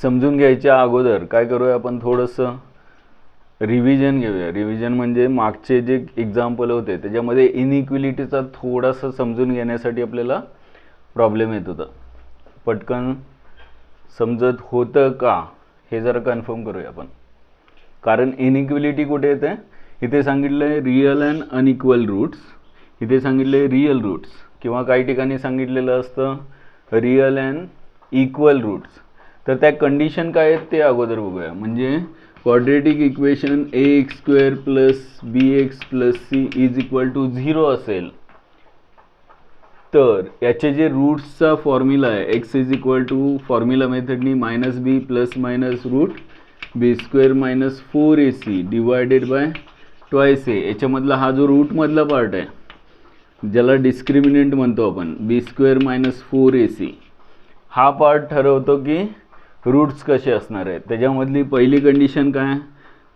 समजून घ्यायच्या अगोदर काय करूया आपण, थोडंसं रिव्हिजन घेऊया. रिव्हिजन म्हणजे मागचे जे एक्झाम्पल होते त्याच्यामध्ये इनइक्विलिटीचा थोडासा समजून घेण्यासाठी आपल्याला प्रॉब्लेम येत होता. पटकन समजत होतं का हे जरा कन्फर्म करूया आपण. कारण इनइक्विलिटी कुठे येते, इथे सांगितलं आहे रिअल अँड अनइक्वल रूट्स, इथे सांगितले रिअल रूट्स, किंवा काही ठिकाणी सांगितलेलं असतं रिअल अँड इक्वल रूट्स. तर त्या कंडिशन काय आहेत ते अगोदर बघूया. म्हणजे quadratic equation ax² + bx + c = 0 असेल तर याचे जे रूट्सचा फॉर्म्युला आहे x फॉर्म्युला मेथडनी -b ± √b² - 4ac divided by 2a. याच्यामधला हा जो रूटमधला पार्ट आहे ज्याला डिस्क्रिमिनंट म्हणतो आपण, b² - 4ac, हा पार्ट ठरवतो की रूट्स कसे असणार आहेत. त्याच्यामधली पहिली कंडिशन काय,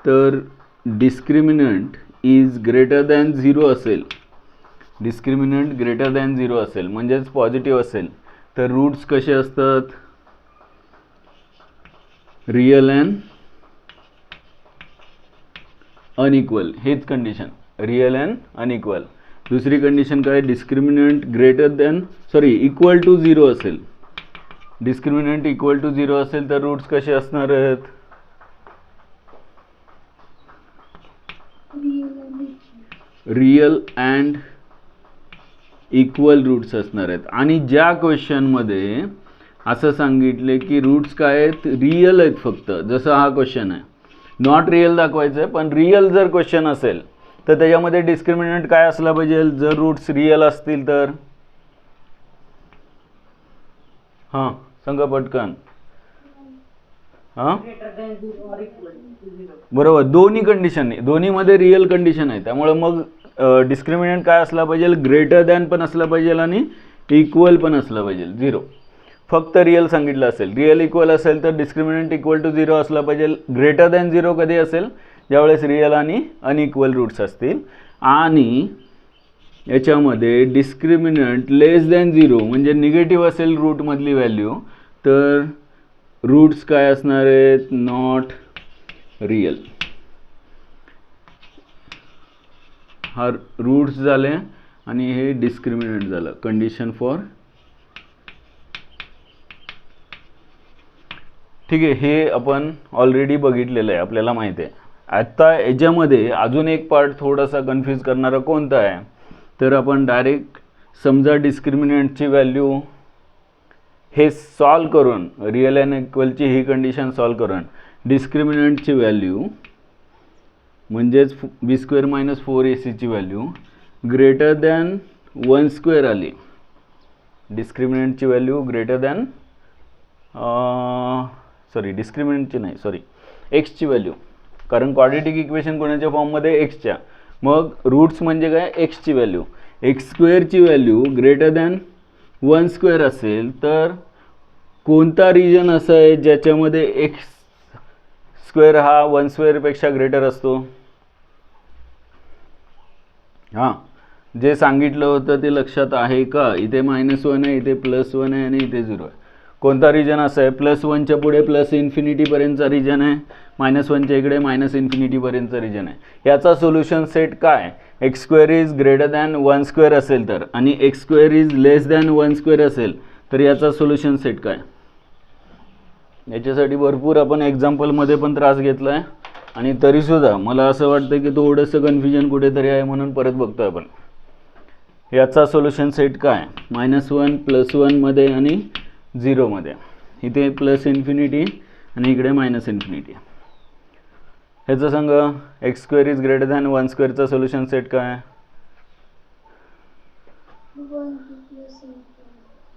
तर डिस्क्रिमिनंट इज ग्रेटर दॅन 0 असेल. डिस्क्रिमिनंट ग्रेटर दॅन 0 असेल म्हणजेच पॉझिटिव्ह असेल तर रूट्स कसे असतात, रिअल अँड अनइक्वल. हेच कंडिशन, रिअल अँड अनइक्वल. दुसरी कंडिशन काय, डिस्क्रिमिनंट इक्वल टू 0 असेल. डिस्क्रिमिनंट इक्वल टू 0 असेल तर रूट्स कसे असणार आहेत, रिअल अँड इक्वल रूट्स असणार आहेत. आणि ज्या क्वेश्चनमध्ये असं सांगितले की रूट्स काय आहेत, रिअल आहेत फक्त, जसं हा क्वेश्चन आहे, नॉट रिअल दाखवायचं आहे, पण रिअल जर क्वेश्चन असेल तर त्याच्यामध्ये डिस्क्रिमिनंट काय असला पाहिजे, जर रूट्स रिअल असतील तर. हां सांगा पटकन. हां बरोबर, दोन्ही कंडिशन, दोन्हीमध्ये रिअल कंडिशन आहे, त्यामुळे मग डिस्क्रिमिनंट काय असला पाहिजे, ग्रेटर दॅन पण असला पाहिजे आणि इक्वल पण असला पाहिजे 0. फक्त रिअल सांगितलं असेल, रिअल इक्वल असेल तर डिस्क्रिमिनंट इक्वल टू 0 असला पाहिजे. ग्रेटर दॅन 0 कधी असेल, ज्यावेळेस रिअल आणि अनइक्वल रूट्स असतील. आणि याच्यामध्ये डिस्क्रिमिनंट लेस दॅन 0 म्हणजे निगेटिव्ह असेल रूटमधली व्हॅल्यू, तर रूट्स काय असणार आहेत, नॉट रिअल. हा रूट्स झाले आणि हे डिस्क्रिमिनंट झालं. कंडिशन फॉर, ठीक आहे, हे आपण ऑलरेडी बघितलेलं आहे, आपल्याला माहिती आहे. आता याच्यामध्ये अजून एक पार्ट थोडासा कन्फ्यूज करणारा कोणता आहे, तर आपण डायरेक्ट समजा डिस्क्रिमिनंटची व्हॅल्यू हे सॉल्व करून, रिअल अँड इक्वलची ही कंडिशन सॉल्व करून डिस्क्रिमिनंटची व्हॅल्यू म्हणजेच b² - 4ac ची व्हॅल्यू ग्रेटर दॅन 1² आली. डिस्क्रिमिनंटची व्हॅल्यू ग्रेटर दॅन डिस्क्रिमिनंटची नाही, एक्सची व्हॅल्यू, कारण क्वाड्रेटिक इक्वेशन कोणाच्या फॉर्ममध्ये, एक्सच्या. मग रूट्स म्हणजे काय, एक्सची व्हॅल्यू. x² ची व्हॅल्यू ग्रेटर दॅन 1² असेल तर कोणता रिजन असा आहे ज्याच्यामध्ये x² हा 1² पेक्षा ग्रेटर असतो. हां जे सांगितलं होतं ते लक्षात आहे का, इथे -1 आहे, इथे +1 आहे आणि इथे 0 आहे. कोणता रिजन असा आहे, +1च्या पुढे +∞ पर्यंतचा रिजन आहे, -1च्या इकडे -∞ पर्यंतचा रिजन आहे. याचा सोल्युशन सेट काय, x² इज ग्रेटर दॅन 1² असेल तर, आणि x² इज लेस दॅन 1² असेल तर याचा सोल्युशन सेट काय. याच्यासाठी भरपूर आपण एक्झाम्पलमध्ये पण त्रास घेतला आहे आणि तरीसुद्धा मला असं वाटतं की थोडंसं कन्फ्युजन कुठेतरी आहे म्हणून परत बघतो आपण. याचा सोल्युशन सेट काय, -1 +1 मध्ये आणि 0 मध्ये, इथे +∞ आणि इकडे -∞. ह्याचं सांगा, x² इज ग्रेटर दॅन 1² चा सोल्युशन सेट काय,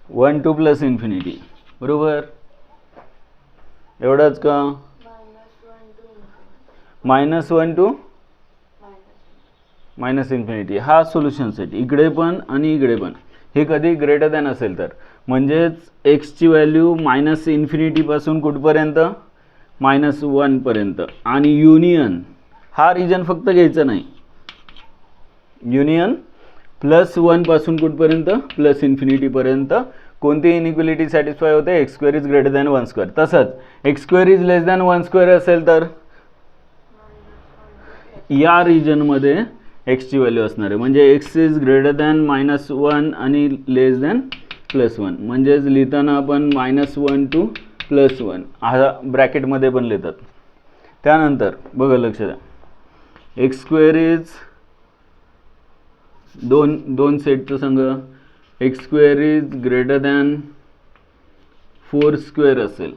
1 to +∞, बरोबर. एवढाच का, -1 to -∞, हा सोल्युशन सेट इकडे पण आणि इकडे पण. हे कधी ग्रेटर दॅन असेल तर, म्हणजेच एक्सची व्हॅल्यू -∞ पासून कुठपर्यंत, -1 पर्यंत. आणि युनियन हा रिजन फक्त घ्यायचा नाही, युनियन +1 पासून कुठपर्यंत, +∞ पर्यंत कोणती इनइक्वालिटी सॅटिस्फाय होते, x square is greater than 1 square. तसंच x square is less than 1 square असेल तर या रिजनमध्ये एक्सची व्हॅल्यू असणार आहे. म्हणजे एक्स इज ग्रेटर दॅन -1 आणि लेस दॅन +1. म्हणजेच लिहिताना आपण -1 to +1 हा ब्रॅकेटमध्ये पण लिहितात. त्यानंतर बघा लक्ष द्या, एक्स स्क्वेअर इज दोन सेटचं संघ, x square is greater than 4 square असेल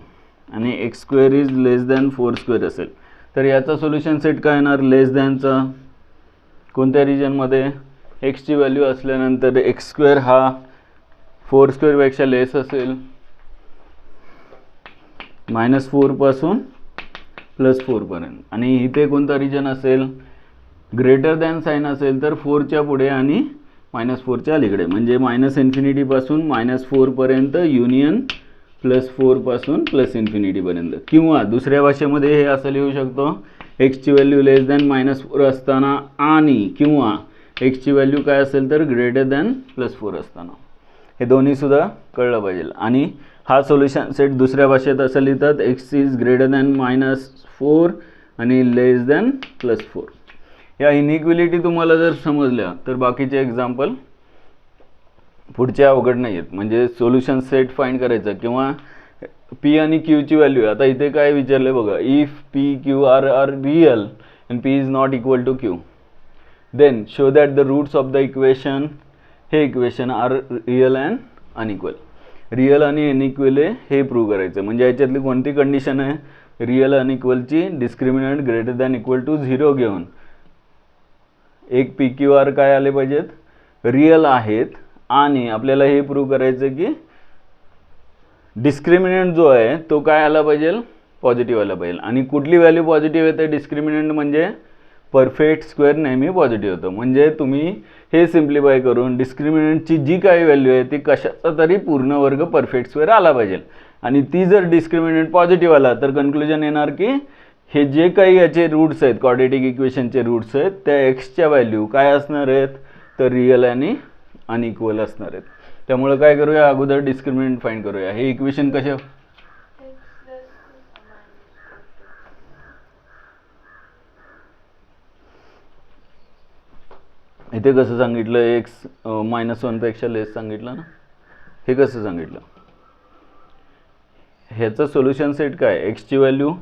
आणि x square is less than 4 square असेल तर याचा सोल्युशन सेट काय येणार, लेस दॅनचा. कोणत्या रिजनमध्ये, एक्सची व्हॅल्यू असल्यानंतर एक्स स्क्वेअर हा 4 स्क्वेअरपेक्षा लेस असेल, -4 पासून +4 पर्यंत. आणि इथे कोणता रिजन असेल, ग्रेटर दॅन साईन असेल तर 4च्या पुढे आणि -4च्या अलीकडे. म्हणजे -∞ पासून -4 पर्यंत युनियन +4 पासून +∞ पर्यंत. किंवा दुसऱ्या भाषेमध्ये हे असं लिहू शकतो, एक्सची व्हॅल्यू लेस दॅन -4 असताना आणि किंवा एक्सची व्हॅल्यू काय असेल तर ग्रेटर दॅन +4 असताना. हे दोन्ही सुद्धा कळलं पाहिजे. आणि हा सोल्युशन सेट दुसऱ्या भाषेत असं लिहितात, एक्स इज ग्रेटर दॅन -4 आणि लेस दॅन +4. या इनइक्वालिटी तुम्हाला जर समजल्या तर बाकीचे एक्झाम्पल पुढचे अवघड नाही आहेत. म्हणजे सोल्युशन सेट फाइंड करायचं किंवा पी आणि क्यूची व्हॅल्यू. आता इथे काय विचारले बघा, if p Q are real and p is not equal to q then show that the roots of the equation, हे equation are real and unequal. Real आणि अनइक्वल आहे हे प्रूव्ह करायचं. म्हणजे याच्यातली कोणती कंडिशन आहे, रिअल अनइक्वलची discriminant greater than equal to 0 घेऊन एक पी क्यू आर काय आले पाहिजेत, रिअल आहेत. आणि आपल्याला हे प्रूव्ह करायचं की डिस्क्रिमिनंट जो आहे तो काय आला पाहिजे, पॉझिटिव्ह आला पाहिजे. आणि कुठली व्हॅल्यू पॉझिटिव्ह येते, डिस्क्रिमिनंट म्हणजे परफेक्ट स्क्वेअर नेहमी पॉझिटिव्ह होतं. म्हणजे तुम्ही हे सिम्प्लिफाय करून डिस्क्रिमिनंटची जी काही व्हॅल्यू आहे ती कशाचा तरी पूर्ण वर्ग परफेक्ट स्क्वेअर आला पाहिजे. आणि ती जर डिस्क्रिमिनंट पॉझिटिव्ह आला तर कन्क्लुजन येणार की हे जे काही याचे रूट्स आहेत, क्वाड्रेटिक इक्वेशनचे रूट्स आहेत, त्या एक्सच्या व्हॅल्यू काय असणार आहेत तर रिअल आणि अनइक्वल असणार आहेत. त्यामुळे काय करूया, अगोदर डिस्क्रिमिनंट फाइंड करूया. हे इक्वेशन कशा, इथे कसं सांगितलं, एक्स -1 पेक्षा लेस सांगितलं ना. हे कसं सांगितलं, ह्याचं सोल्युशन सेट काय, एक्सची व्हॅल्यू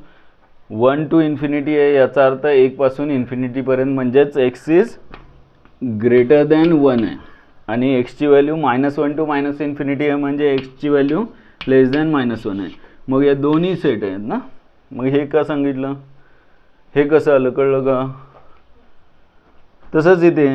1 to इन्फिनिटी आहे, याचा अर्थ 1 पासून इन्फिनिटीपर्यंत. म्हणजेच एक्स इज ग्रेटर दॅन 1 आहे. आणि एक्सची व्हॅल्यू -1 to -∞ आहे म्हणजे एक्सची व्हॅल्यू लेस दॅन -1 आहे. मग या दोन्ही सेट आहेत ना. मग हे का सांगितलं, हे कसं आलं, कळलं का. तसंच इथे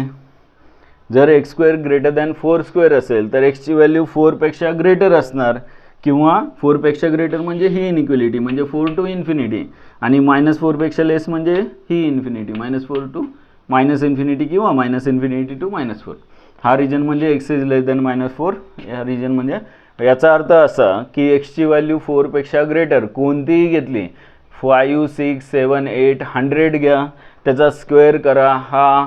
जर x square greater than 4 square असेल तर एक्सची व्हॅल्यू 4 पेक्षा ग्रेटर असणार. किंवा 4 पेक्षा ग्रेटर म्हणजे ही इनइक्वालिटी, म्हणजे 4 to इन्फिनिटी. आणि -4 पेक्षा लेस म्हणजे ही इन्फिनिटी, -4 to -∞ किंवा -∞ to -4. हा रिजन म्हणजे एक्स इज लेस दॅन -4. या रिजन म्हणजे याचा अर्थ असा की एक्सची व्हॅल्यू 4 पेक्षा ग्रेटर कोणतीही घेतली, 5, 6, 7, 8, 100 घ्या, त्याचा स्क्वेअर करा, हा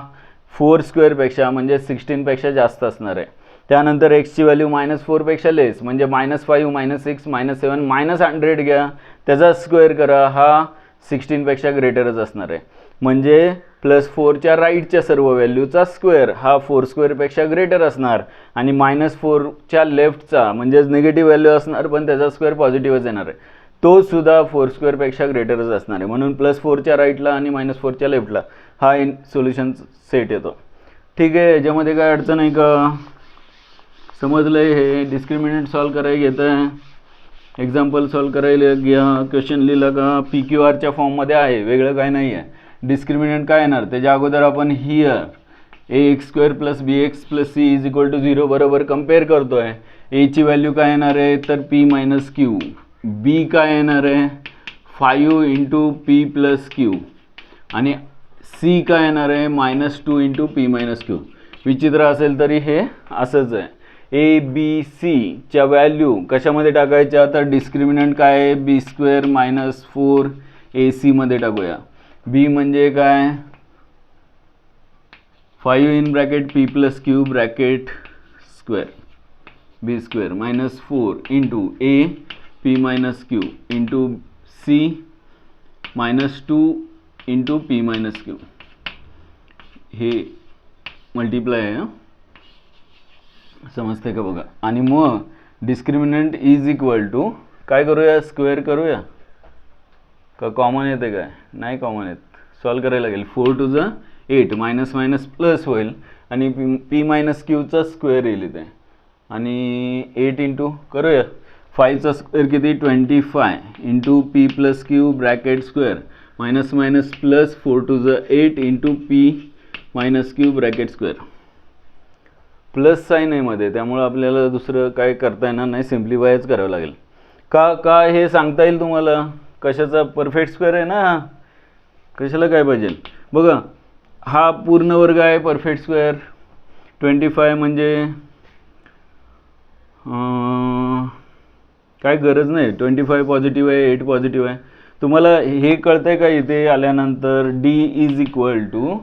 4 स्क्वेअरपेक्षा म्हणजे 16 पेक्षा जास्त असणार आहे. त्यानंतर एक्सची व्हॅल्यू -4 पेक्षा लेस म्हणजे -5, -6, -7, -100 घ्या, त्याचा स्क्वेअर करा, हा 16 पेक्षा ग्रेटरच असणार आहे. म्हणजे +4च्या राईटच्या सर्व व्हॅल्यूचा स्क्वेअर हा 4 स्क्वेअरपेक्षा ग्रेटर असणार. आणि -4च्या लेफ्टचा म्हणजेच निगेटिव्ह व्हॅल्यू असणार पण त्याचा स्क्वेअर पॉझिटिव्हच येणार आहे, तो सुद्धा 4 स्क्वेअरपेक्षा ग्रेटरच असणार आहे. म्हणून +4च्या राईटला आणि -4च्या लेफ्टला हा सोल्युशन सेट येतो. ठीक आहे, याच्यामध्ये काय अडचण आहे का, समजलं आहे. हे डिस्क्रिमिनंट सॉल्व करायला घेतं आहे, एक्झाम्पल सॉल्व करायला घ्या. क्वेश्चन लिहिला का पी क्यू आरच्या फॉर्ममध्ये आहे, वेगळं काय नाही आहे. डिस्क्रिमिनंट काय येणार, त्याच्या अगोदर आपण हिअर ax² + bx + c = 0 बरोबर कंपेअर करतो आहे. एची व्हॅल्यू काय येणार आहे तर p - q, बी काय येणार आहे 5 × p + q आणि c काय येणार आहे -2 × p - q. विचित्र असेल तरी हे असंच आहे. ए बी सी च्या व्हॅल्यू कशामध्ये टाकायच्या तर डिस्क्रिमिनंट काय आहे b² - 4 ac मध्ये टाकूया. b म्हणजे काय 5 in bracket p + q bracket square B square minus 4 into A P minus Q into C minus 2 into P minus Q, हे मल्टिप्लाय आहे, समजते का बघा. आणि मग डिस्क्रिमिनंट इज इक्वल टू काय करूया, स्क्वेअर करूया का कॉमन येते, काय नाही कॉमन येत, सॉल्व करायला लागेल. 4 टू ज 8 मायनस मायनस प्लस होईल आणि पी मायनस क्यूचा स्क्वेअर येईल इथे, आणि 8 इंटू करूया 5चा स्क्वेअर किती 25 into P plus Q bracket square minus minus plus 4 two ज 8 into P minus Q bracket square. Plus sign आहे मध्ये, त्यामुळं आपल्याला दुसरं काय करता येणार नाही, सिम्प्लिफायच करावं लागेल. का हे सांगता येईल तुम्हाला, कशाचा परफेक्ट स्क्वेअर आहे ना, कशाला काय पाहिजे बघा. हा पूर्ण वर्ग आहे परफेक्ट स्क्वेअर, 25 म्हणजे काय गरज नाही, 25 पॉझिटिव्ह आहे, 8 पॉझिटिव्ह आहे. तुम्हाला हे कळतंय का इथे आल्यानंतर D is equal to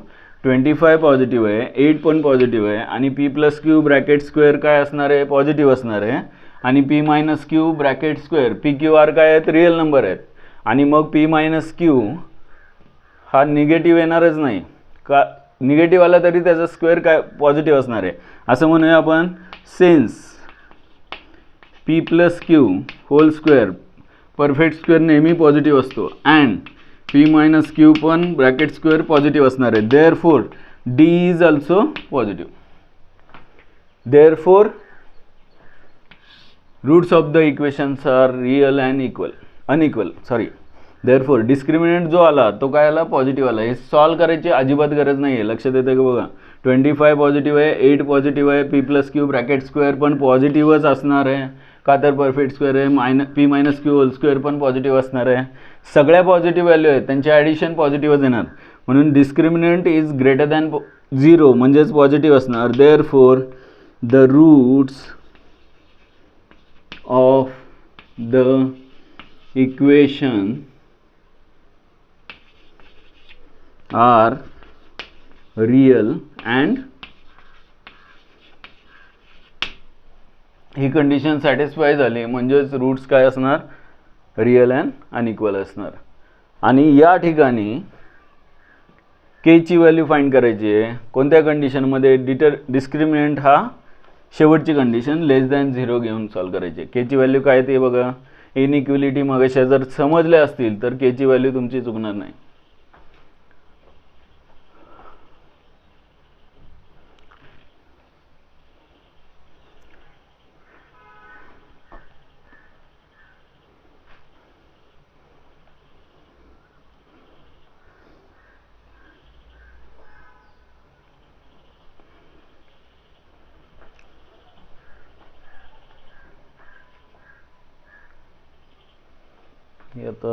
25 positive आहे, 8 पण पॉझिटिव्ह आहे, आणि P plus Q bracket square काय असणार आहे, पॉझिटिव्ह असणार आहे, आणि P minus Q bracket square P Q are काय आहेत, रिअल नंबर आहेत, आणि मग पी मायनस क्यू हा निगेटिव्ह येणारच नाही का, निगेटिव्ह आला तरी त्याचा स्क्वेअर काय पॉझिटिव्ह असणार आहे. असं म्हणूया आपण, since P plus Q whole square perfect square नेहमी पॉझिटिव्ह असतो, अँड पी मायनस क्यू पण ब्रॅकेट स्क्वेअर पॉझिटिव्ह असणार आहे, therefore D is also positive. Therefore roots of the equations are real and unequal. Therefore discriminant जो आला तो काय आला, पॉझिटिव्ह आला. हे सॉल्व करायची अजिबात गरज नाही आहे, लक्षात येतं का बघा. 25 पॉझिटिव्ह आहे, 8 पॉझिटिव्ह आहे, P plus Q bracket square पण पॉझिटिव्हच असणार आहे, का तर परफेक्ट स्क्वेअर आहे, P minus Q whole square पण पॉझिटिव्ह असणार आहे. सगळ्या पॉझिटिव्ह व्हॅल्यू आहेत, त्यांचे ॲडिशन पॉझिटिव्हच येणार, म्हणून डिस्क्रिमिनंट इज ग्रेटर दॅन 0 म्हणजेच पॉझिटिव्ह असणार. Therefore the roots of the equation are real and, ही कंडिशन सॅटिस्फाय झाली म्हणजेच रूट्स काय असणार, रिअल अँड अनइक्वल असणार. आणि या ठिकाणी के ची व्हॅल्यू फाइंड करायची आहे, कोणत्या कंडिशनमध्ये, डिस्क्रिमिनंट हा शेवटची कंडिशन लेस दॅन 0 घेऊन सॉल्व करायची. के ची व्हॅल्यू काय ते बघा, इनइक्विलिटी मगाशी जर समजल्या असतील तर के ची व्हॅल्यू तुमची चुकणार नाही. आता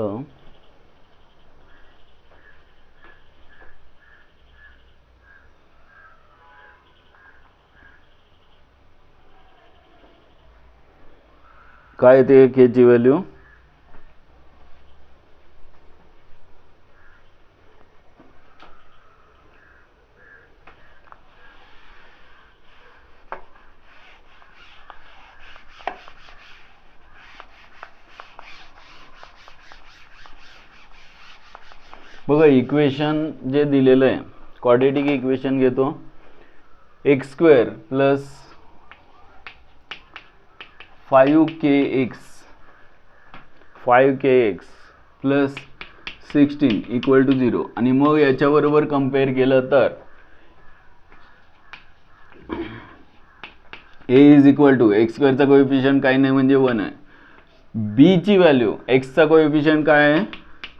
काय ते के ची व्हॅल्यू, बघा इक्वेशन जे दिलेलं आहे, क्वाड्रेटिक इक्वेशन घेतो, x square plus 5kx plus 16 equal to 0, आणि मग याच्याबरोबर कंपेअर केलं तर a is equal to x स्क्वेअरचा कोएफिशियंट काही नाही म्हणजे 1 आहे, b ची व्हॅल्यू एक्सचा कोएफिशियंट काय आहे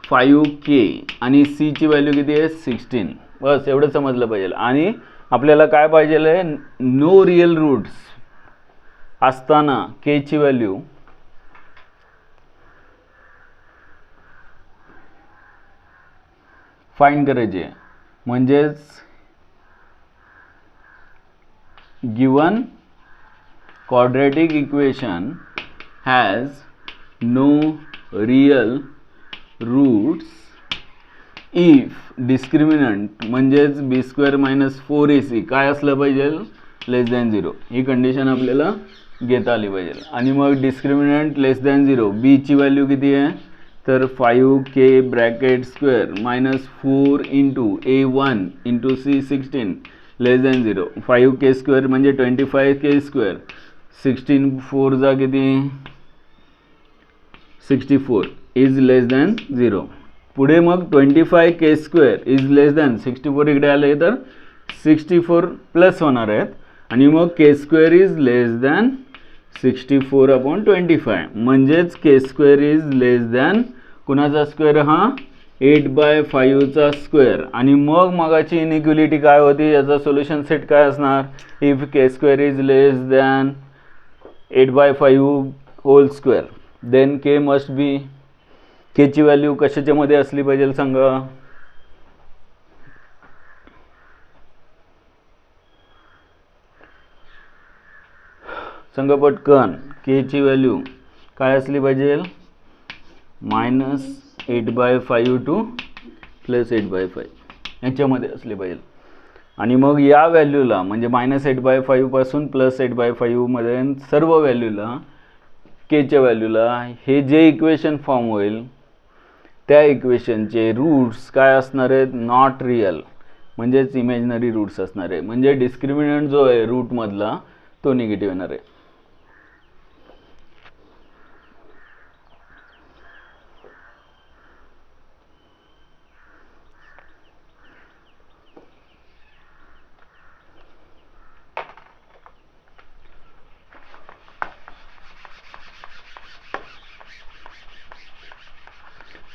5k, आणि c ची व्हॅल्यू किती आहे 16. बस एवढं समजलं पाहिजे. आणि आपल्याला काय पाहिजे आहे, नो रिअल रूट्स असताना k ची व्हॅल्यू फाइंड करायची आहे, म्हणजेच given quadratic equation has no real roots if discriminant म्हणजेच b² - 4ac काय असलं पाहिजे लेस दॅन 0. ही कंडिशन आपल्याला घेता आली पाहिजे. आणि मग डिस्क्रिमिनंट लेस दॅन 0, बी ची व्हॅल्यू किती आहे तर 5k bracket square minus 4 into A1 into C16 लेस दॅन 0. 5k स्क्वेअर म्हणजे 25k स्क्वेअर, 16 4 जा किती 64 इज लेस दॅन 0. पुढे मग 25k square is less than 64 इकडे आले तर 64 प्लस होणार आहेत आणि मग k square is less than 64/25 म्हणजेच k square is less than कुणाचा स्क्वेअर हा 8/5 चा स्क्वेअर. आणि मग मगाची इनइक्वालिटी काय होती, याचा सोल्युशन सेट काय असणार, if k square is less than 8/5 whole square then k must be, k ची व्हॅल्यू कशाच्या मध्ये असली पाहिजे सांगा, सांगा पटकन. k ची व्हॅल्यू काय असली पाहिजे, -8/5 टू +8/5 याच्यामध्ये असली पाहिजे. आणि मग या व्हॅल्यूला म्हणजे -8/5 पासून +8/5 मध्ये सर्व व्हॅल्यूला k च्या व्हॅल्यूला हे जे इक्वेशन फॉर्म होईल त्या इक्वेशनचे रूट्स काय असणार आहेत, नॉट रिअल म्हणजेच इमॅजिनरी रूट्स असणार आहे. म्हणजे डिस्क्रिमिनंट जो आहे रूटमधला तो निगेटिव्ह येणार आहे.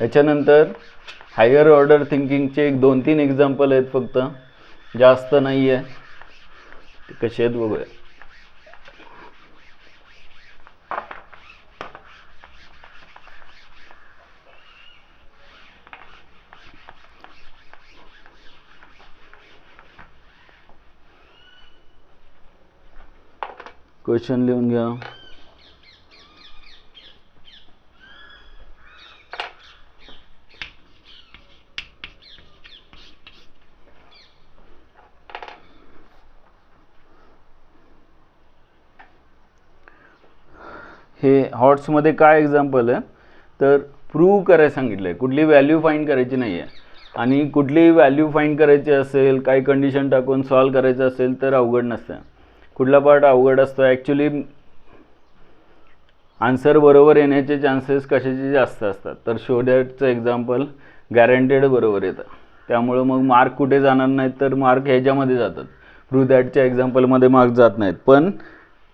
याच्यानंतर हायर ऑर्डर थिंकिंगचे 2-3 एक्झाम्पल आहेत फक्त, जास्त नाही आहे. कसे आहेत बघूया. क्वेश्चन लिहून घ्या. हे हॉट्समध्ये काय एक्झाम्पल आहे तर प्रूव्ह करायला सांगितलं आहे, कुठली व्हॅल्यू फाइंड करायची नाही आहे. आणि कुठली व्हॅल्यू फाइंड करायची असेल, काही कंडिशन टाकून सॉल्व करायचं असेल तर अवघड नसतं. कुठला पार्ट अवघड असतो ॲक्च्युली, आन्सर बरोबर येण्याचे चान्सेस कशाचे जास्त असतात तर शो दॅटचं एक्झाम्पल गॅरंटेड बरोबर येतं. त्यामुळं मग मार्क कुठे जाणार नाहीत तर मार्क ह्याच्यामध्ये जातात, प्रूव्ह दॅटच्या एक्झाम्पलमध्ये मार्क जात नाहीत. पण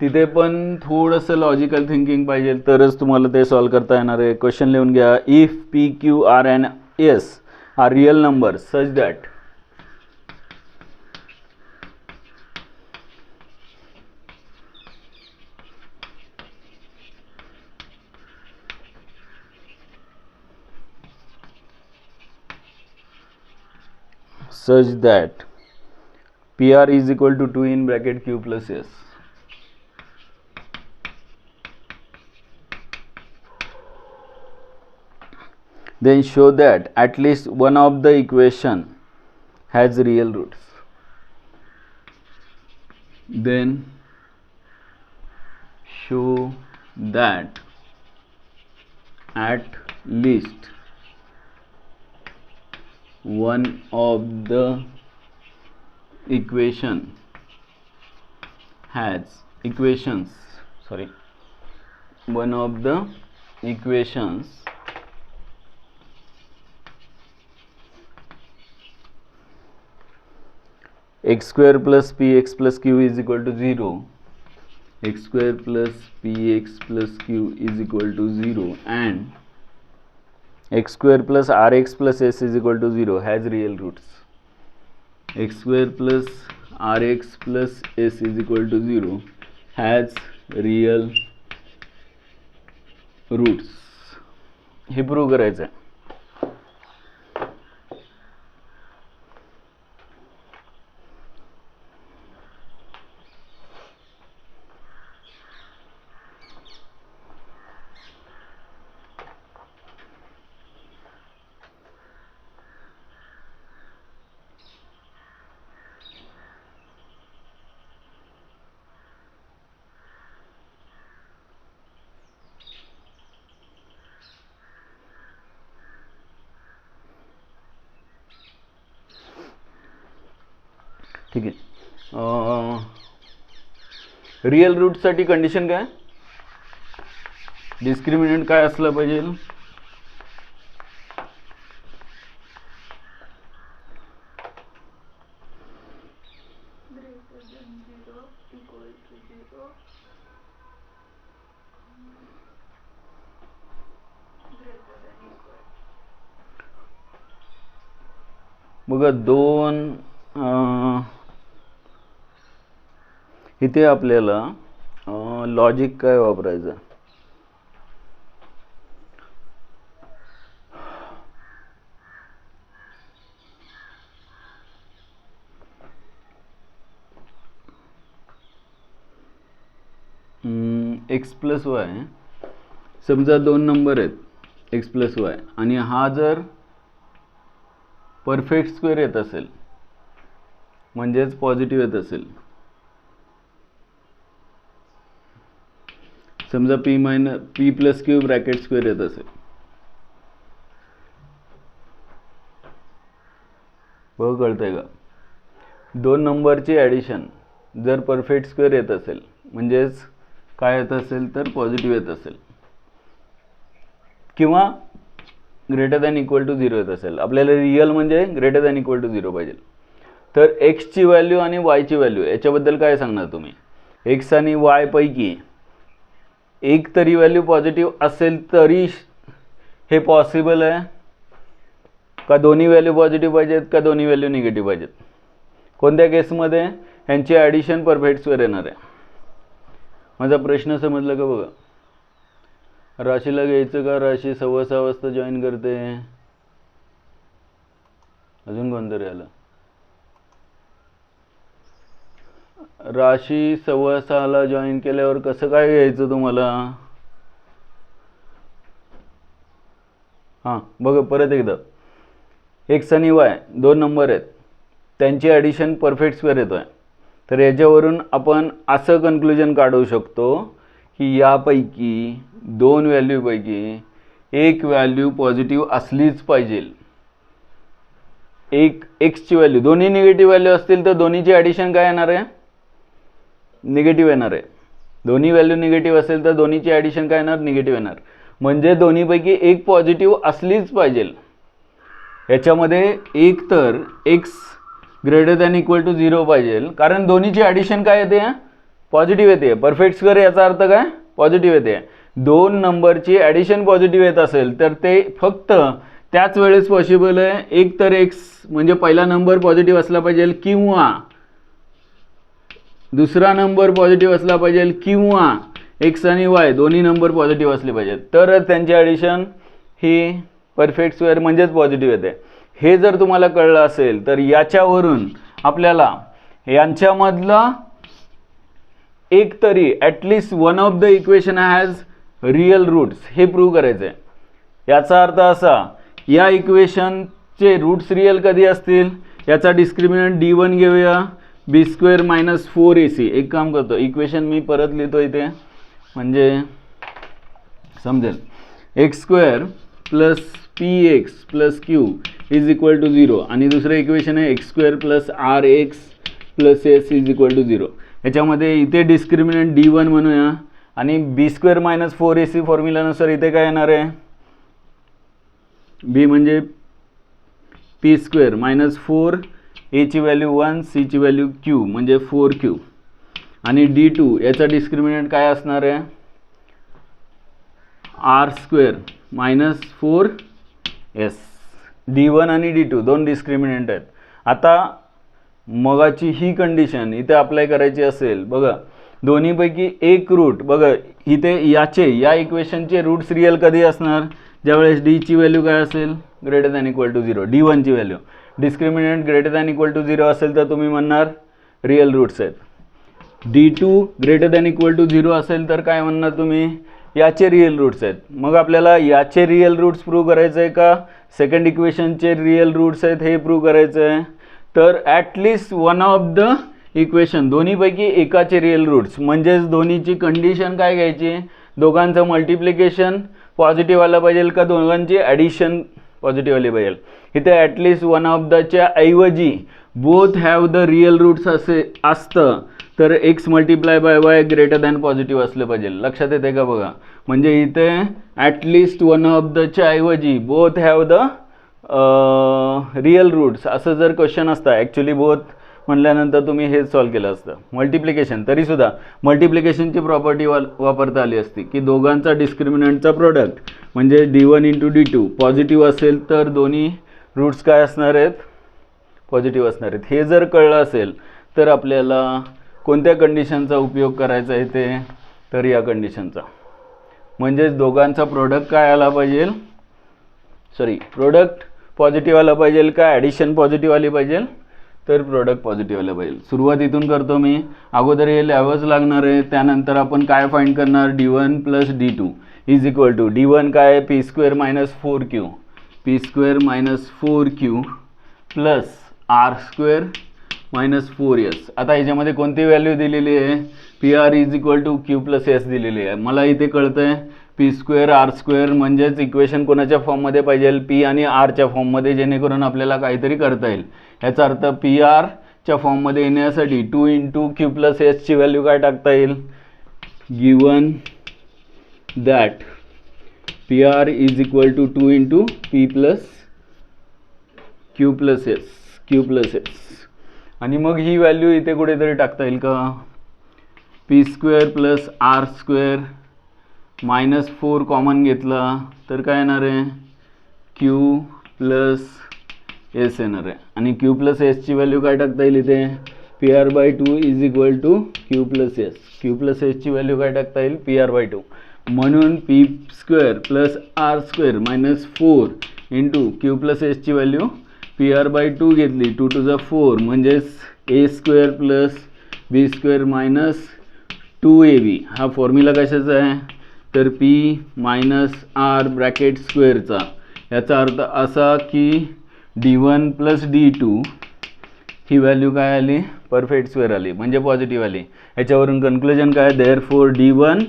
तिथे पण थोडंसं लॉजिकल थिंकिंग पाहिजे तरच तुम्हाला ते सॉल्व करता येणार आहे. क्वेश्चन लिहून घ्या. If PQ, R and S are real number such that PR is equal to 2 in bracket Q plus S. Then show that at least one of the equation has real roots. Then show that at least one of the one of the equations x square plus px plus q is equal to 0, x square plus px plus q is equal to 0 and x square plus rx plus s is equal to 0 has real roots. X square plus rx plus s is equal to 0 has real roots. हे prove करायचं आहे. ठीक आहे. Real रूटसाठी condition काय, discriminant काय असलं पाहिजे, बघा दोन इथे आपल्याला लॉजिक काय वापरायचं, एक्स प्लस वाय, समजा दोन नंबर आहेत एक्स प्लस वाय आणि हा जर परफेक्ट स्क्वेअर येत असेल म्हणजेच पॉझिटिव्ह येत असेल, समजा P plus Q bracket square येत असेल, बघ कळतंय का, दोन नंबरची ॲडिशन जर परफेक्ट स्क्वेअर येत असेल म्हणजेच काय येत असेल तर पॉझिटिव्ह येत असेल किंवा ग्रेटर दॅन इक्वल टू 0 येत असेल, आपल्याला रिअल म्हणजे ग्रेटर दॅन इक्वल टू 0 पाहिजे, तर एक्सची व्हॅल्यू आणि वायची व्हॅल्यू याच्याबद्दल काय सांगणार तुम्ही, एक्स आणि वाय पैकी एक तरी व्हॅल्यू पॉझिटिव्ह असेल तरी हे पॉसिबल आहे का, दोन्ही व्हॅल्यू पॉझिटिव्ह पाहिजेत का दोन्ही व्हॅल्यू निगेटिव्ह पाहिजेत, कोणत्या केसमध्ये यांची ॲडिशन परफेक्ट स्क्वेअर येणार आहे. माझा प्रश्न समजला का बघा, राशीला घ्यायचं का राशी 6:15 वाजता जॉईन करते, अजून कोणतरी आलं, राशी 6:15ला जॉईन केल्यावर कसं काय घ्यायचं तुम्हाला, हां बघा परत एकदा, एक्स आणि वाय दोन नंबर आहेत त्यांची ॲडिशन परफेक्ट स्क्वेअर येतो आहे, तर याच्यावरून आपण असं कन्क्लुजन काढू शकतो की यापैकी दोन व्हॅल्यूपैकी एक व्हॅल्यू पॉझिटिव्ह असलीच पाहिजे, एक एक्सची व्हॅल्यू, दोन्ही निगेटिव्ह व्हॅल्यू असतील तर दोन्हीची ॲडिशन काय येणार आहे, निगेटिव्ह येणार आहे, दोन्ही व्हॅल्यू निगेटिव्ह असेल तर दोन्हीची ॲडिशन काय येणार, निगेटिव्ह येणार, म्हणजे दोन्हीपैकी एक पॉझिटिव्ह असलीच पाहिजे, याच्यामध्ये एक तर X greater than equal to 0 पाहिजे, कारण दोन्हीची ॲडिशन काय येते, पॉझिटिव्ह येते, परफेक्ट स्क्वेअर याचा अर्थ काय पॉझिटिव्ह येते, दोन नंबरची ॲडिशन पॉझिटिव्ह येत असेल तर ते फक्त त्याच वेळेस पॉसिबल आहे, एक तर एक्स म्हणजे पहिला नंबर पॉझिटिव्ह असला पाहिजे किंवा दुसरा नंबर पॉझिटिव्ह असला पाहिजे किंवा एक्स आणि वाय दोन्ही नंबर पॉझिटिव्ह असले पाहिजेत, तर त्यांची ॲडिशन ही परफेक्ट स्क्वेअर म्हणजेच पॉझिटिव्ह येते. हे जर तुम्हाला कळलं असेल तर याच्यावरून आपल्याला यांच्यामधला एक तरी at least one of the equation has real roots हे प्रूव्ह करायचं आहे. याचा अर्थ असा, या इक्वेशनचे रूट्स रिअल कधी असतील, याचा डिस्क्रिमिनंट d1 घेऊया, b² - 4ac. एक काम करतो, इक्वेशन मी परत लिहितो इथे म्हणजे समजेल, x² + px + q = 0 आणि दुसरं इक्वेशन आहे x² + rx + s = 0. याच्यामध्ये इथे डिस्क्रिमिनंट d1 म्हणूया आणि b² - 4ac फॉर्म्युलानुसार इथे काय येणार आहे, b म्हणजे p² - 4, a ची व्हॅल्यू 1, c ची व्हॅल्यू q म्हणजे 4q आणि d2 याचा डिस्क्रिमिनंट काय असणार आहे, r² - 4s. d1 आणि d2 दोन डिस्क्रिमिनंट आहेत. आता मगाची ही कंडिशन इथे अप्लाय करायची असेल, बघा दोन्हीपैकी एक रूट, बघा इथे या इक्वेशनचे रूट्स रिअल कधी असणार, ज्यावेळेस d ची व्हॅल्यू काय असेल, greater than equal to 0, d1 ची व्हॅल्यू, discriminant greater than equal to 0 असेल तर तुम्ही म्हणणार रिअल रूट्स आहेत, d2 greater than equal to 0 असेल तर काय म्हणणार तुम्ही, याचे रिअल रूट्स आहेत. मग आपल्याला याचे रिअल रूट्स प्रूव्ह करायचं आहे का सेकंड इक्वेशनचे रिअल रूट्स आहेत हे प्रूव्ह करायचं आहे, तर at least one of the equation दोन्हीपैकी एकाचे रिअल रूट्स म्हणजेच दोन्हीची कंडिशन काय घ्यायची, दोघांचं मल्टिप्लिकेशन पॉझिटिव्ह आलं पाहिजे का दोघांची ॲडिशन पॉझिटिव्ह आली पाहिजे. इथे ॲटलिस्ट वन ऑफ दच्या ऐवजी both have the real roots असे असतं तर X multiply by Y greater than positive असलं पाहिजे. लक्षात येते का बघा. म्हणजे इथे ॲटलिस्ट वन ऑफ दच्या ऐवजी both have the real roots असं जर क्वेश्चन असतं, ॲक्च्युली बोथ म्हटल्यानंतर तुम्ही हेच सॉल्व केलं असतं. मल्टिप्लिकेशन तरीसुद्धा मल्टिप्लिकेशनची प्रॉपर्टी वापरता आली असती की दोघांचा डिस्क्रिमिनंटचा प्रोडक्ट म्हणजे d1 × d2 पॉझिटिव्ह असेल तर दोन्ही रूट्स काय असणार आहेत, पॉझिटिव्ह असणार आहेत. हे जर कळलं असेल तर आपल्याला कोणत्या कंडिशनचा उपयोग करायचा आहे ते, तर या कंडिशनचा. म्हणजेच दोघांचा प्रोडक्ट काय आला पाहिजे, प्रोडक्ट पॉझिटिव्ह आला पाहिजे का ॲडिशन पॉझिटिव्ह आली पाहिजे, तर प्रोडक्ट पॉझिटिव्ह आलं पाहिजे. सुरुवात इथून करतो मी. अगोदर हे लिहावंच लागणार आहे. त्यानंतर आपण काय फाइंड करणार, d1 + d2 is equal to d1 काय p² - 4q plus r² - 4s. आता याच्यामध्ये कोणती व्हॅल्यू दिलेली आहे, pr is equal to q + s दिलेली आहे. मला इथे कळतं आहे p² r² म्हणजेच इक्वेशन कोणाच्या फॉर्ममध्ये पाहिजे, p आणि rच्या फॉर्ममध्ये, जेणेकरून आपल्याला काहीतरी करता येईल. याचा अर्थ pr च्या फॉर्ममध्ये येण्यासाठी 2 × q + s ची व्हॅल्यू काय टाकता येईल, given that pr is equal to 2 × p + q + s. आणि मग ही व्हॅल्यू इथे कुठेतरी टाकता येईल का, p² + r² -4 कॉमन घेतला तर काय येणार आहे, q + s येणार आहे. आणि q + s ची व्हॅल्यू काय टाकता येईल इथे, pr/2 is equal to q + s. q + s ची व्हॅल्यू काय टाकता येईल, pr/2. म्हणून p² + r² -4 × q + s ची व्हॅल्यू pr/2 घेतली, 2 to the 4 म्हणजेच a² + b² - 2ab. हा फॉर्म्युला कशाचा आहे, तर p - r ब्रॅकेट स्क्वेअरचा. याचा अर्थ असा की d1 + d2 ही व्हॅल्यू काय आली, परफेक्ट स्क्वेअर आली, म्हणजे पॉझिटिव्ह आली. याच्यावरून कन्क्लुजन काय, therefore d1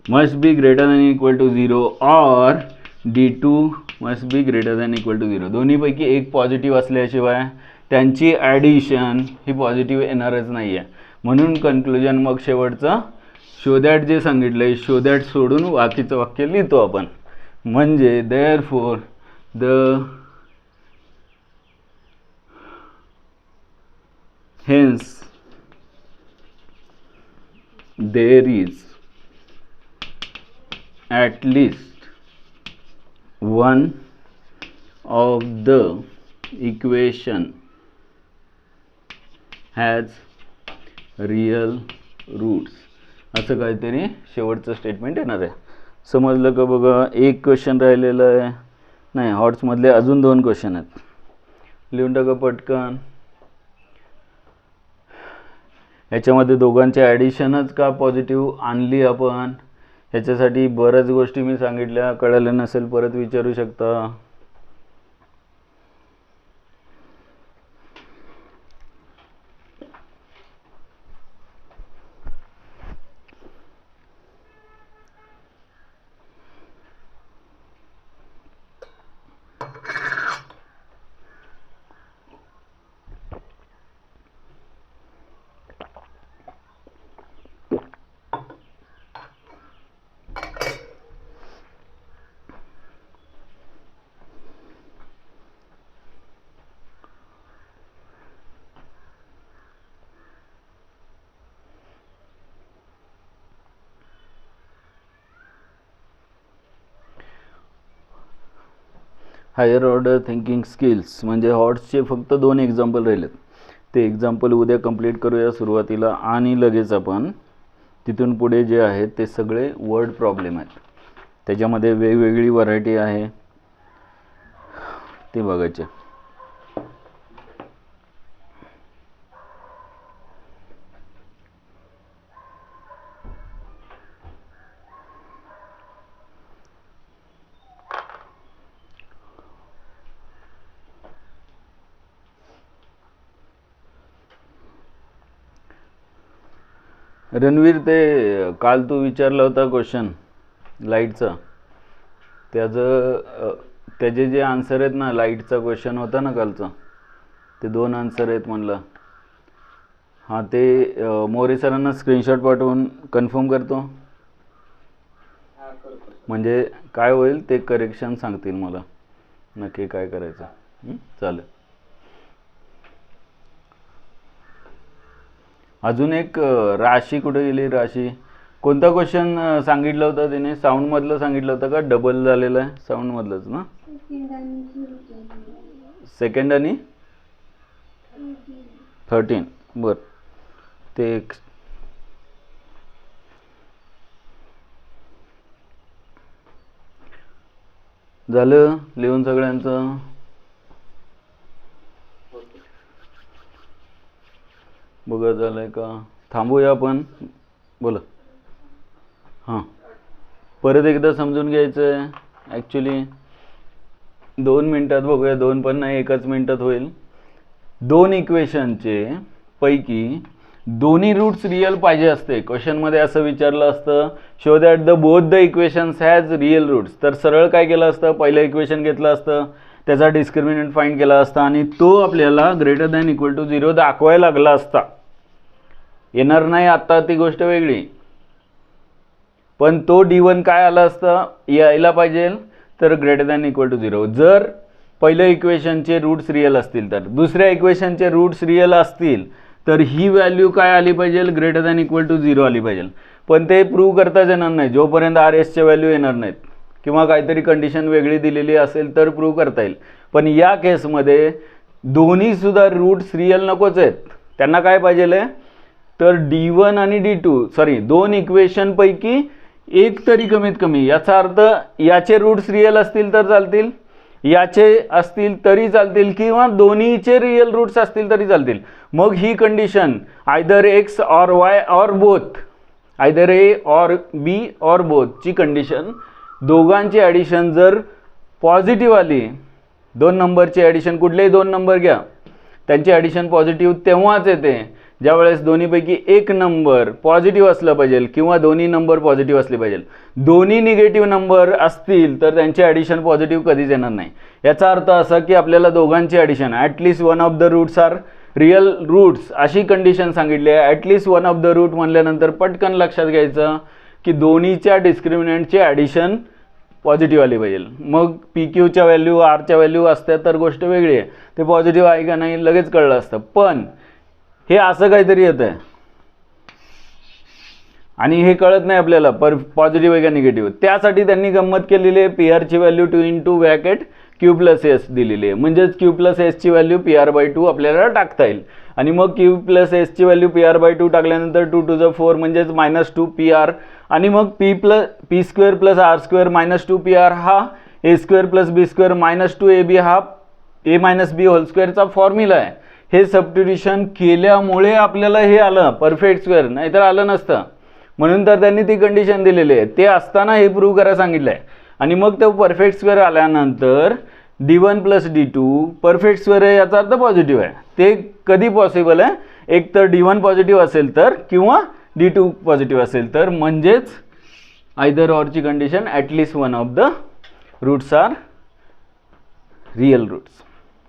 must be greater than equal to 0 or d2 must be greater than equal to 0. दोन्हीपैकी एक पॉझिटिव्ह असल्याशिवाय त्यांची ॲडिशन ही पॉझिटिव्ह येणारच नाही आहे. म्हणून कन्क्लुजन मग शेवटचं शो दॅट जे सांगितलं आहे, शो दॅट सोडून बाकीचं वाक्य लिहितो आपण. म्हणजे therefore hence there is at least one of the equation has real roots. असं काहीतरी शेवटचं स्टेटमेंट येणार आहे. समजलं का बघा. एक क्वेश्चन राहिलेलं आहे, नाही हॉट्समधले अजून 2 क्वेश्चन आहेत, लिहून टाका पटकन. याच्यामध्ये दोघांचे ॲडिशनच का पॉझिटिव्ह आणली आपण, ह्याच्यासाठी बऱ्याच गोष्टी मी सांगितल्या, कळलं नसेल परत विचारू शकता. हायर ऑर्डर थिंकिंग स्किल्स म्हणजे हॉट्सचे फक्त 2 एक्झाम्पल राहिलेत. ते एक्झाम्पल उद्या कंप्लीट करूया सुरुवातीला, आणि लगेच आपण तिथून पुढे जे आहेत ते सगळे वर्ड प्रॉब्लेम आहेत. त्याच्यामध्ये वेगवेगळी व्हरायटी आहे, ते बघायचे. रणवीर, ते काल तू विचारला होता क्वेश्चन लाईटचा, त्याचं त्याचे जे आन्सर आहेत ना, लाईटचा क्वेश्चन होता ना कालचा, ते 2 आन्सर आहेत म्हणलं. हां, ते मोरे सरांना स्क्रीनशॉट पाठवून कन्फर्म करतो. म्हणजे काय होईल ते करेक्शन सांगतील मला नक्की काय करायचं. चालेल. अजून एक राशी कुठे गेली? राशी कोणता क्वेश्चन सांगितलं होतं त्याने? साऊंडमधलं सांगितलं होतं का? डबल झालेलं आहे साऊंडमधलंच ना? सेकंड आणि 13. बरं, ते झालं लिहून सगळ्यांचं? बघा झालंय का? थांबूया आपण. बोला. हां, परत एकदा समजून घ्यायचं आहे. ॲक्च्युली 2 मिनटात बघूया, 2 पण नाही, 1च मिनटात होईल. 2 इक्वेशनचे पैकी दोन्ही रूट्स रिअल पाहिजे असते. क्वेश्चनमध्ये असं विचारलं असतं, show that the both the equations has real roots. तर सरळ काय केलं असतं? पहिलं इक्वेशन घेतलं असतं, त्याचा डिस्क्रिमिनंट फाइंड केला असता आणि तो आपल्याला ग्रेटर दॅन इक्वल टू 0 दाखवायला लागला असता. येणार नाही आत्ता, ती गोष्ट वेगळी. पण तो D1 काय आला असता? यायला पाहिजे तर ग्रेटर दॅन इक्वल टू 0. जर पहिल्या इक्वेशनचे रूट्स रिअल असतील तर, दुसऱ्या इक्वेशनचे रूट्स रिअल असतील तर ही व्हॅल्यू काय आली पाहिजे? ग्रेटर दॅन इक्वल टू 0 आली पाहिजे. पण ते प्रूव्ह करताच येणार नाही जोपर्यंत RSच्या व्हॅल्यू येणार नाहीत, किंवा काहीतरी कंडिशन वेगळी दिलेली असेल तर प्रूव्ह करता येईल. पण या केसमध्ये दोन्ही सुद्धा रूट्स रिअल नकोच आहेत. त्यांना काय पाहिजे? तर D1 आणि D2 सॉरी 2 इक्वेशनपैकी एक तरी कमीत कमी. याचा अर्थ याचे रूट्स रिअल असतील तर चालतील, याचे असतील तरी चालतील, किंवा दोन्हीचे रिअल रूट्स असतील तरी चालतील. मग ही कंडिशन आयदर X और Y और बोथ, आयदर A और B और बोथ ची कंडिशन, दोघांची ॲडिशन जर पॉझिटिव्ह आली, 2 नंबरची ॲडिशन, कुठलेही 2 नंबर घ्या, त्यांची ॲडिशन पॉझिटिव्ह तेव्हाच येते ज्यावेळेस दोन्हीपैकी एक नंबर पॉझिटिव्ह असलं पाहिजे किंवा दोन्ही नंबर पॉझिटिव्ह असले पाहिजे. दोन्ही निगेटिव्ह नंबर असतील तर त्यांची ॲडिशन पॉझिटिव्ह कधीच येणार नाही. याचा अर्थ असा की आपल्याला दोघांची addition at least one of the roots are real roots अशी कंडिशन सांगितली आहे. At least one of the root म्हणल्यानंतर पटकन लक्षात घ्यायचं की दोन्हीच्या डिस्क्रिमिनंटची ॲडिशन पॉझिटिव्ह आली पाहिजे. मग PQच्या व्हॅल्यू आरच्या व्हॅल्यू असत्या तर गोष्ट वेगळी आहे, ते पॉझिटिव्ह आहे का नाही लगेच कळलं असतं. पण हे असं काहीतरी येतं आहे आणि हे कळत नाही आपल्याला पॉझिटिव्ह आहे का निगेटिव्ह. त्यासाठी त्यांनी गंमत केलेली आहे, PRची value 2 into bracket Q plus S दिलेली आहे. म्हणजेच Q प्लस Sची व्हॅल्यू PR/2 आपल्याला टाकता येईल. आणि मग Q प्लस Sची व्हॅल्यू PR/2 टाकल्यानंतर 2 to the 4 म्हणजेच -2 PR, आणि मग P² प्लस R² -2 PR हा A² प्लस B² -2 AB हा A- B होल स्क्वेअरचा फॉर्म्युला आहे. हे सबस्टिट्यूशन केल्यामुळे आपल्याला हे आलं परफेक्ट स्क्वेअर, नाहीतर आलं नसतं. म्हणून तर त्यांनी ती कंडिशन दिलेली आहे. ते असताना हे प्रूव्ह करायला सांगितलं आहे. आणि मग तो परफेक्ट स्क्वेअर आल्यानंतर D1 plus D2 perfect square आहे, याचा अर्थ पॉझिटिव्ह आहे. ते कधी पॉसिबल आहे? एक तर D1 पॉझिटिव्ह असेल तर, किंवा D2 पॉझिटिव्ह असेल तर, म्हणजेच आयदर ऑरची condition at least one of the roots are real roots.